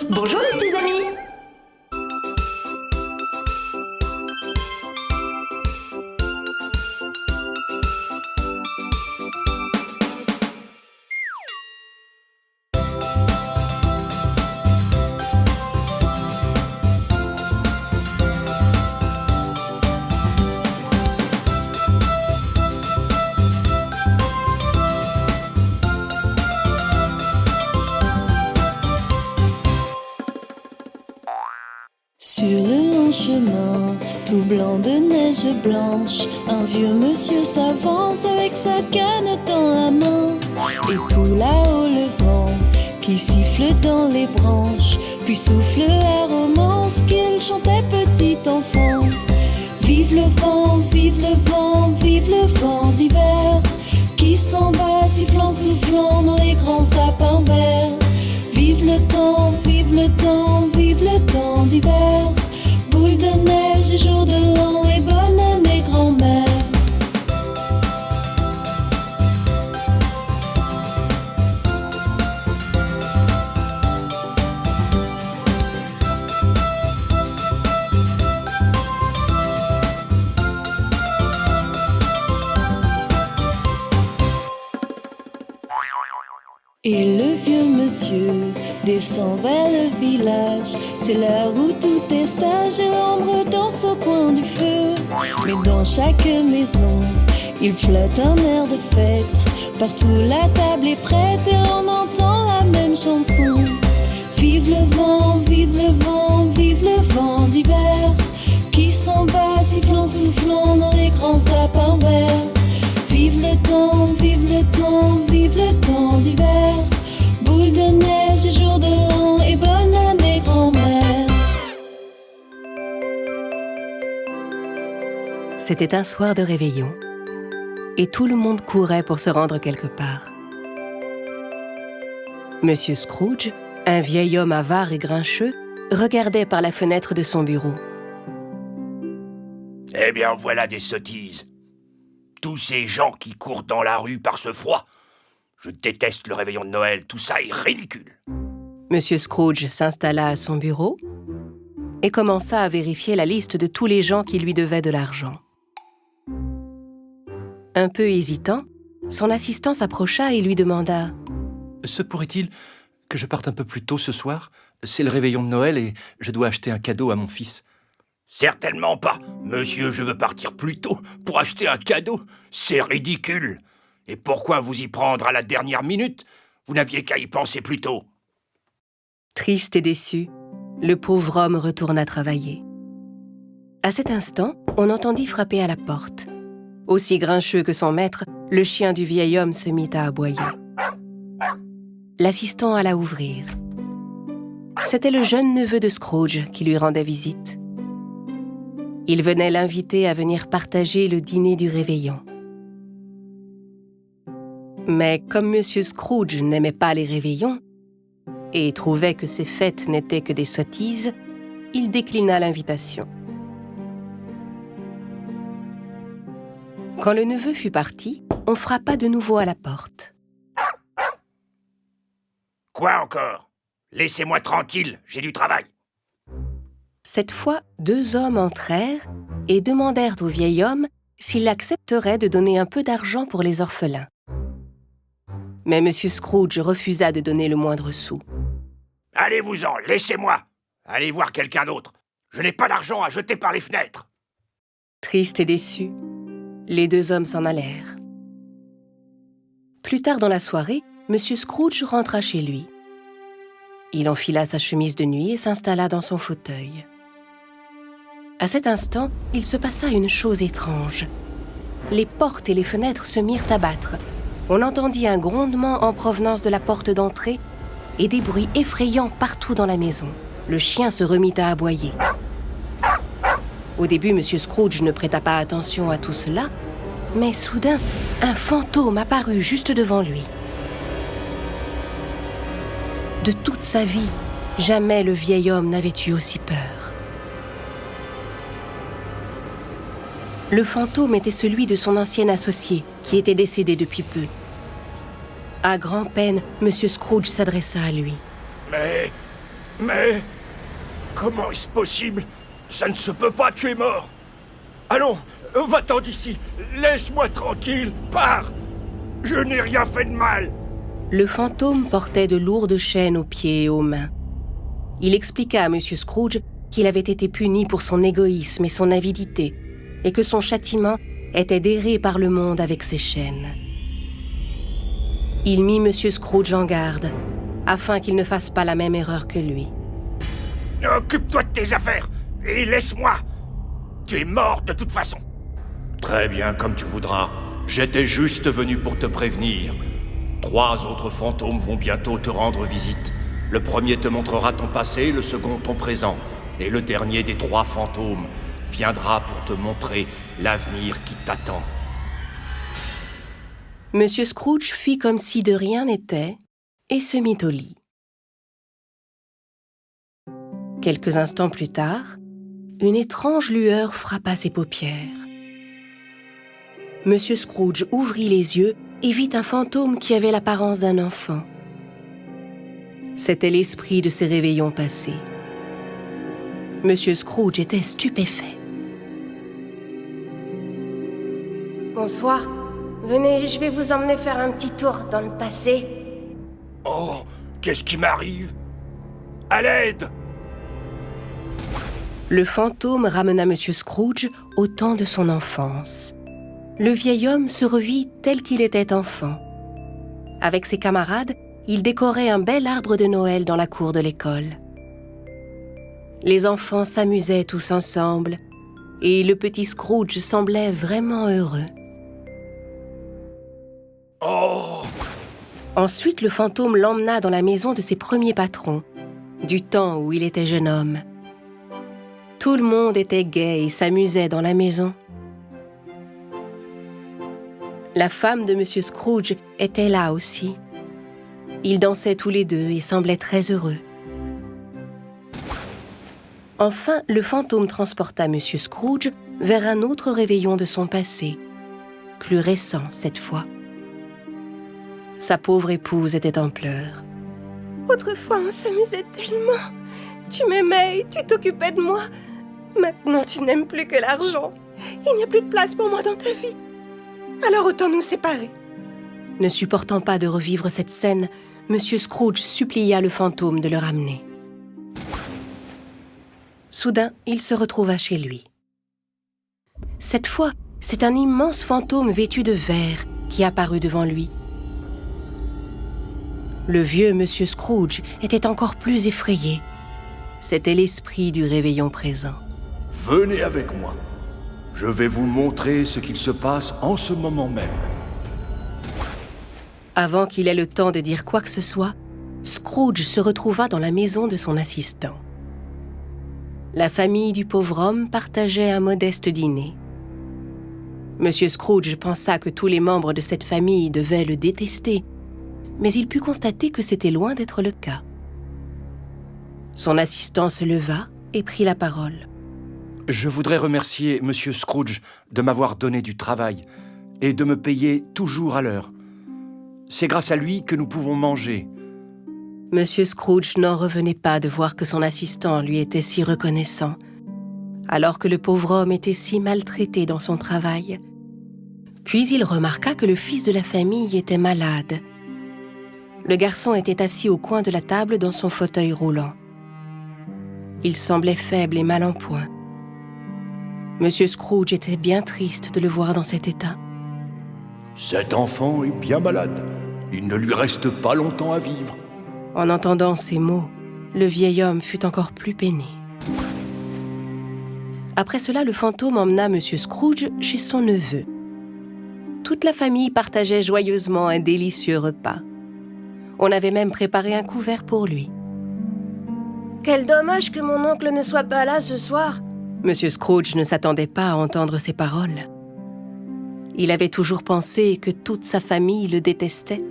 Bonjour les petits amis. Sur le long chemin, tout blanc de neige blanche, un vieux monsieur s'avance avec sa canne dans la main. Et tout là-haut le vent qui siffle dans les branches, puis souffle la romance qu'il chantait petit enfant. Vive le vent, vive le vent, vive le vent d'hiver, qui s'en va sifflant, soufflant dans les grands sapins verts. Vive le temps, vive le temps, vive le temps d'hiver, boule de neige et jour de l'an et bonne année grand-mère. Et le vieux monsieur descend vers le village. C'est l'heure où tout est sage et l'ombre danse au coin du feu. Mais dans chaque maison, il flotte un air de fête. Partout la table est prête et on entend la même chanson. Vive le vent, vive le vent, vive le vent d'hiver, qui s'en va sifflant, soufflant dans les grands sapins verts. Vive le temps, vive le temps, vive le temps d'hiver, boule de neige et jour de l'an et bonne année grand-mère. C'était un soir de réveillon, et tout le monde courait pour se rendre quelque part. Monsieur Scrooge, un vieil homme avare et grincheux, regardait par la fenêtre de son bureau. Eh bien, voilà des sottises. Tous ces gens qui courent dans la rue par ce froid. Je déteste le réveillon de Noël, tout ça est ridicule. Monsieur Scrooge s'installa à son bureau et commença à vérifier la liste de tous les gens qui lui devaient de l'argent. Un peu hésitant, son assistant s'approcha et lui demanda « Se pourrait-il que je parte un peu plus tôt ce soir ? C'est le réveillon de Noël et je dois acheter un cadeau à mon fils. » Certainement pas. Monsieur, je veux partir plus tôt pour acheter un cadeau. C'est ridicule. Et pourquoi vous y prendre à la dernière minute ? Vous n'aviez qu'à y penser plus tôt. Triste et déçu, le pauvre homme retourna travailler. À cet instant, on entendit frapper à la porte. Aussi grincheux que son maître, le chien du vieil homme se mit à aboyer. L'assistant alla ouvrir. C'était le jeune neveu de Scrooge qui lui rendait visite. Il venait l'inviter à venir partager le dîner du réveillon. Mais comme M. Scrooge n'aimait pas les réveillons et trouvait que ces fêtes n'étaient que des sottises, il déclina l'invitation. Quand le neveu fut parti, on frappa de nouveau à la porte. « Quoi encore ? Laissez-moi tranquille, j'ai du travail. » Cette fois, 2 hommes entrèrent et demandèrent au vieil homme s'il accepterait de donner un peu d'argent pour les orphelins. Mais M. Scrooge refusa de donner le moindre sou. « Allez-vous-en, laissez-moi. Allez voir quelqu'un d'autre. Je n'ai pas d'argent à jeter par les fenêtres. » Triste et déçu, les 2 hommes s'en allèrent. Plus tard dans la soirée, M. Scrooge rentra chez lui. Il enfila sa chemise de nuit et s'installa dans son fauteuil. À cet instant, il se passa une chose étrange. Les portes et les fenêtres se mirent à battre. On entendit un grondement en provenance de la porte d'entrée et des bruits effrayants partout dans la maison. Le chien se remit à aboyer. Au début, M. Scrooge ne prêta pas attention à tout cela, mais soudain, un fantôme apparut juste devant lui. De toute sa vie, jamais le vieil homme n'avait eu aussi peur. Le fantôme était celui de son ancien associé, qui était décédé depuis peu. À grand-peine, M. Scrooge s'adressa à lui. « Mais Mais... comment est-ce possible? Ça ne se peut pas, tu es mort. Allons, va-t'en d'ici. Laisse-moi tranquille. Pars. Je n'ai rien fait de mal. Le fantôme portait de lourdes chaînes aux pieds et aux mains. Il expliqua à M. Scrooge qu'il avait été puni pour son égoïsme et son avidité, et que son châtiment était d'errer par le monde avec ses chaînes. Il mit M. Scrooge en garde, afin qu'il ne fasse pas la même erreur que lui. Occupe-toi de tes affaires et laisse-moi. Tu es mort de toute façon. Très bien, comme tu voudras. J'étais juste venu pour te prévenir. 3 autres fantômes vont bientôt te rendre visite. Le premier te montrera ton passé, le second ton présent. Et le dernier des 3 fantômes viendra pour te montrer l'avenir qui t'attend. Monsieur Scrooge fit comme si de rien n'était et se mit au lit. Quelques instants plus tard, une étrange lueur frappa ses paupières. Monsieur Scrooge ouvrit les yeux et vit un fantôme qui avait l'apparence d'un enfant. C'était l'esprit de ses réveillons passés. Monsieur Scrooge était stupéfait. Bonsoir. Venez, je vais vous emmener faire un petit tour dans le passé. Oh, qu'est-ce qui m'arrive? À l'aide! Le fantôme ramena Monsieur Scrooge au temps de son enfance. Le vieil homme se revit tel qu'il était enfant. Avec ses camarades, il décorait un bel arbre de Noël dans la cour de l'école. Les enfants s'amusaient tous ensemble, et le petit Scrooge semblait vraiment heureux. Oh! Ensuite, le fantôme l'emmena dans la maison de ses premiers patrons, du temps où il était jeune homme. Tout le monde était gai et s'amusait dans la maison. La femme de M. Scrooge était là aussi. Ils dansaient tous les deux et semblaient très heureux. Enfin, le fantôme transporta M. Scrooge vers un autre réveillon de son passé, plus récent cette fois. Sa pauvre épouse était en pleurs. Autrefois, on s'amusait tellement. Tu m'aimais et tu t'occupais de moi. Maintenant, tu n'aimes plus que l'argent. Il n'y a plus de place pour moi dans ta vie. Alors autant nous séparer. Ne supportant pas de revivre cette scène, M. Scrooge supplia le fantôme de le ramener. Soudain, il se retrouva chez lui. Cette fois, c'est un immense fantôme vêtu de vert qui apparut devant lui. Le vieux M. Scrooge était encore plus effrayé. C'était l'esprit du réveillon présent. Venez avec moi. Je vais vous montrer ce qu'il se passe en ce moment même. Avant qu'il ait le temps de dire quoi que ce soit, Scrooge se retrouva dans la maison de son assistant. La famille du pauvre homme partageait un modeste dîner. M. Scrooge pensa que tous les membres de cette famille devaient le détester, mais il put constater que c'était loin d'être le cas. Son assistant se leva et prit la parole. Je voudrais remercier Monsieur Scrooge de m'avoir donné du travail et de me payer toujours à l'heure. C'est grâce à lui que nous pouvons manger. Monsieur Scrooge n'en revenait pas de voir que son assistant lui était si reconnaissant, alors que le pauvre homme était si maltraité dans son travail. Puis il remarqua que le fils de la famille était malade. Le garçon était assis au coin de la table dans son fauteuil roulant. Il semblait faible et mal en point. Monsieur Scrooge était bien triste de le voir dans cet état. Cet enfant est bien malade. Il ne lui reste pas longtemps à vivre. En entendant ces mots, le vieil homme fut encore plus peiné. Après cela, le fantôme emmena M. Scrooge chez son neveu. Toute la famille partageait joyeusement un délicieux repas. On avait même préparé un couvert pour lui. Quel dommage que mon oncle ne soit pas là ce soir. M. Scrooge ne s'attendait pas à entendre ces paroles. Il avait toujours pensé que toute sa famille le détestait.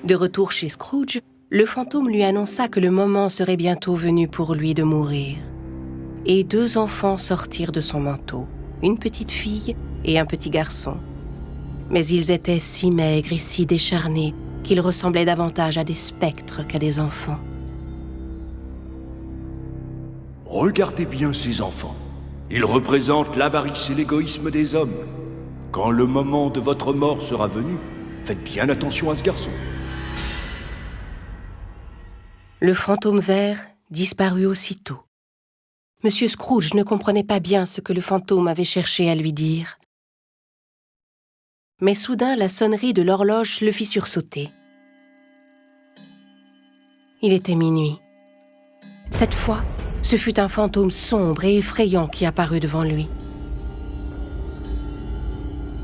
De retour chez Scrooge, le fantôme lui annonça que le moment serait bientôt venu pour lui de mourir. Et 2 enfants sortirent de son manteau, une petite fille et un petit garçon. Mais ils étaient si maigres et si décharnés qu'ils ressemblaient davantage à des spectres qu'à des enfants. Regardez bien ces enfants. Ils représentent l'avarice et l'égoïsme des hommes. Quand le moment de votre mort sera venu, faites bien attention à ce garçon. Le fantôme vert disparut aussitôt. Monsieur Scrooge ne comprenait pas bien ce que le fantôme avait cherché à lui dire. Mais soudain, la sonnerie de l'horloge le fit sursauter. Il était minuit. Cette fois, ce fut un fantôme sombre et effrayant qui apparut devant lui.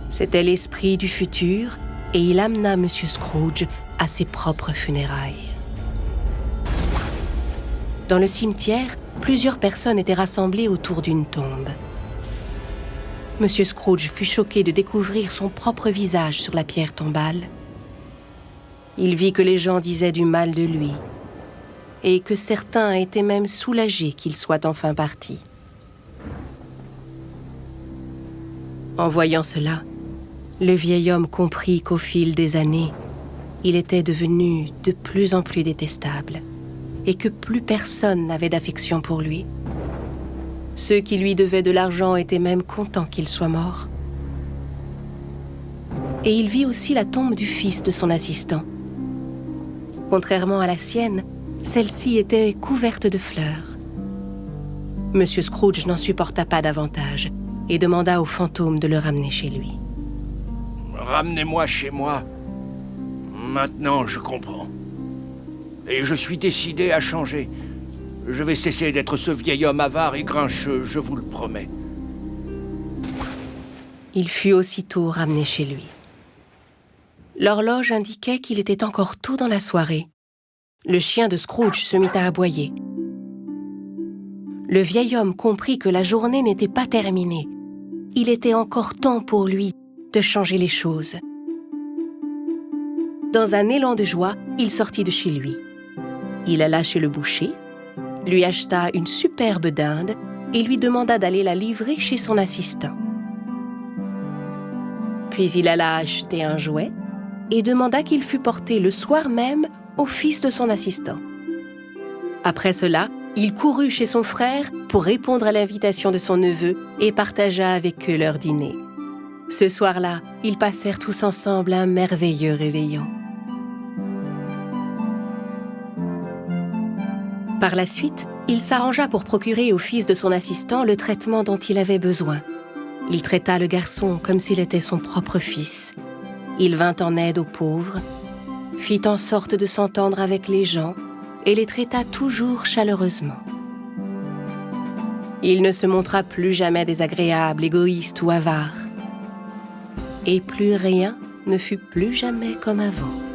C'était l'esprit du futur et il amena Monsieur Scrooge à ses propres funérailles. Dans le cimetière, plusieurs personnes étaient rassemblées autour d'une tombe. Monsieur Scrooge fut choqué de découvrir son propre visage sur la pierre tombale. Il vit que les gens disaient du mal de lui et que certains étaient même soulagés qu'il soit enfin parti. En voyant cela, le vieil homme comprit qu'au fil des années, il était devenu de plus en plus détestable et que plus personne n'avait d'affection pour lui. Ceux qui lui devaient de l'argent étaient même contents qu'il soit mort. Et il vit aussi la tombe du fils de son assistant. Contrairement à la sienne, celle-ci était couverte de fleurs. Monsieur Scrooge n'en supporta pas davantage et demanda au fantôme de le ramener chez lui. Ramenez-moi chez moi. Maintenant, je comprends. Et je suis décidé à changer. Je vais cesser d'être ce vieil homme avare et grincheux, je vous le promets. Il fut aussitôt ramené chez lui. L'horloge indiquait qu'il était encore tôt dans la soirée. Le chien de Scrooge se mit à aboyer. Le vieil homme comprit que la journée n'était pas terminée. Il était encore temps pour lui de changer les choses. Dans un élan de joie, il sortit de chez lui. Il alla chez le boucher, lui acheta une superbe dinde et lui demanda d'aller la livrer chez son assistant. Puis il alla acheter un jouet et demanda qu'il fût porté le soir même au fils de son assistant. Après cela, il courut chez son frère pour répondre à l'invitation de son neveu et partagea avec eux leur dîner. Ce soir-là, ils passèrent tous ensemble un merveilleux réveillon. Par la suite, il s'arrangea pour procurer au fils de son assistant le traitement dont il avait besoin. Il traita le garçon comme s'il était son propre fils. Il vint en aide aux pauvres, fit en sorte de s'entendre avec les gens et les traita toujours chaleureusement. Il ne se montra plus jamais désagréable, égoïste ou avare. Et plus rien ne fut plus jamais comme avant.